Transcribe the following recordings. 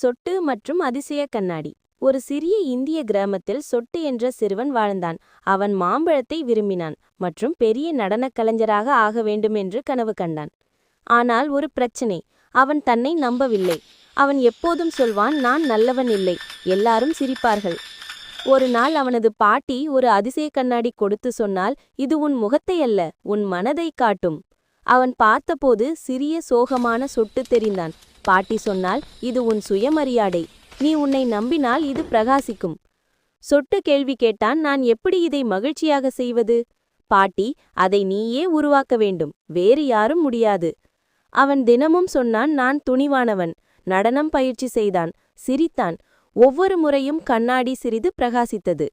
சொட்டு மற்றும் அதிசய கண்ணாடி. ஒரு சிறிய இந்திய கிராமத்தில் சொட்டு என்ற சிறுவன் வாழ்ந்தான். அவன் மாம்பழத்தை விரும்பினான் மற்றும் பெரிய நடனக் கலைஞராக ஆக வேண்டும் என்று கனவு கண்டான். ஆனால் ஒரு பிரச்சனை, அவன் தன்னை நம்பவில்லை. அவன் எப்போதும் சொல்வான், நான் நல்லவன் இல்லை, எல்லாரும் சிரிப்பார்கள். ஒரு நாள் அவனது பாட்டி ஒரு அதிசய கண்ணாடி கொடுத்து சொன்னால், இது உன் முகத்தை அல்ல, உன் மனதை காட்டும். அவன் பார்த்தபோது சிறிய சோகமான சொட்டு தெரிந்தான். பாட்டி சொன்னால், இது உன் சுயமரியாதை, நீ உன்னை நம்பினால் இது பிரகாசிக்கும். சொட்டு கேள்வி கேட்டான், நான் எப்படி இதை மகிழ்ச்சியாக செய்வது? பாட்டி, அதை நீயே உருவாக்க வேண்டும், வேறு யாரும் முடியாது. அவன் தினமும் சொன்னான், நான் துணிவானவன். நடனம் பயிற்சி செய்தான், சிரித்தான். ஒவ்வொரு முறையும் கண்ணாடி சிறிது பிரகாசித்தது.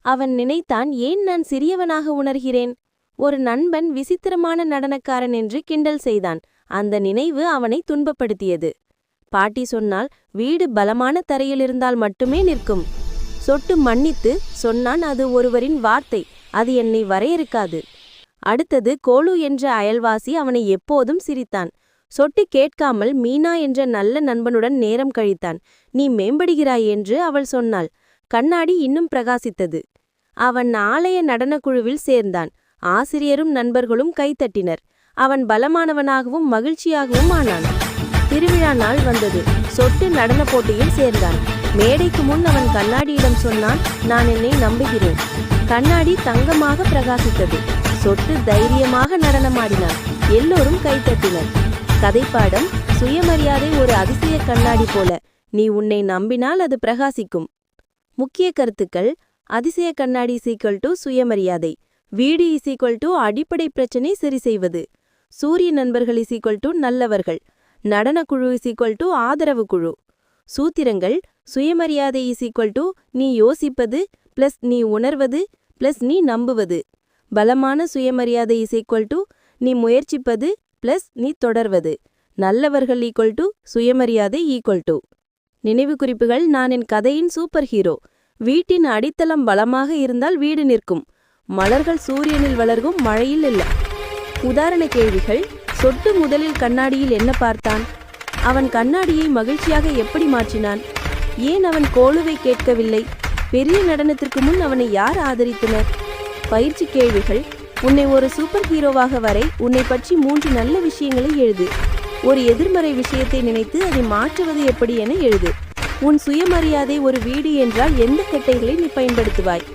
அவன் நினைத்தான், ஏன் நான் சிறியவனாக உணர்கிறேன்? ஒரு நண்பன் விசித்திரமான நடனக்காரன் என்று கிண்டல் செய்தான். அந்த நினைவு அவனை துன்பப்படுத்தியது. பாட்டி சொன்னால், வீடு பலமான தரையில் இருந்தால் மட்டுமே நிற்கும். சொட்டு மன்னித்து சொன்னான், அது ஒருவரின் வார்த்தை, அது என்னை வரையறுக்காது. அடுத்தது கோலு என்ற அயல்வாசி அவனை எப்போதும் சிரித்தான். சொட்டு கேட்காமல் மீனா என்ற நல்ல நண்பனுடன் நேரம் கழித்தான். நீ மேம்படுகிறாய் என்று அவள் சொன்னாள். கண்ணாடி இன்னும் பிரகாசித்தது. அவன் ஆலய நடனக்குழுவில் சேர்ந்தான். ஆசிரியரும் நண்பர்களும் கைத்தட்டினர். அவன் பலமானவனாகவும் மகிழ்ச்சியாகவும் ஆனான். திருவிழா நாள் வந்தது. சொட்டு நடன போட்டியில் சேர்ந்தான். மேடைக்கு முன் அவன் கண்ணாடியிடம் சொன்னான், நான் என்னை நம்புகிறேன். கண்ணாடி தங்கமாக பிரகாசித்தது. சொட்டு தைரியமாக நடனமாடினான். எல்லோரும் கைத்தட்டினர். கதைப்பாடம்: சுயமரியாதை ஒரு அதிசய கண்ணாடி போல, நீ உன்னை நம்பினால் அது பிரகாசிக்கும். முக்கிய கருத்துக்கள்: அதிசய கண்ணாடி = சுயமரியாதை. வீடு = அடிப்படை பிரச்சனை சரி செய்வது. சூரிய நண்பர்கள் = நல்லவர்கள். நடனக்குழு = ஆதரவு குழு. சூத்திரங்கள்: சுயமரியாதை = நீ யோசிப்பது + நீ உணர்வது + நீ நம்புவது. பலமான சுயமரியாதை = நீ முயற்சிப்பது + நீ தொடர்வது. நல்லவர்கள் சுயமரியாதை =. நினைவு குறிப்புகள்: நான் என் கதையின் சூப்பர் ஹீரோ. வீட்டின் அடித்தளம் பலமாக இருந்தால் வீடு நிற்கும். மலர்கள் சூரியனில் வளர்கும், மழையில் இல்லை. உதாரண கேள்விகள்: சொட்டு முதலில் கண்ணாடியில் என்ன பார்த்தான்? அவன் கண்ணாடியை மகிழ்ச்சியாக எப்படி மாற்றினான்? ஏன் அவன் கோலுவை கேட்கவில்லை? பெரிய நடனத்திற்கு முன் அவனை யார் ஆதரித்தனர்? பயிற்சி கேள்விகள்: உன்னை ஒரு சூப்பர் ஹீரோவாக வரை உன்னை பற்றி 3 நல்ல விஷயங்களை எழுது. ஒரு எதிர்மறை விஷயத்தை நினைத்து அதை மாற்றுவது எப்படி என எழுது. உன் சுயமரியாதை ஒரு வீடு என்றால் எந்த கட்டைகளை நீ பயன்படுத்துவாய்?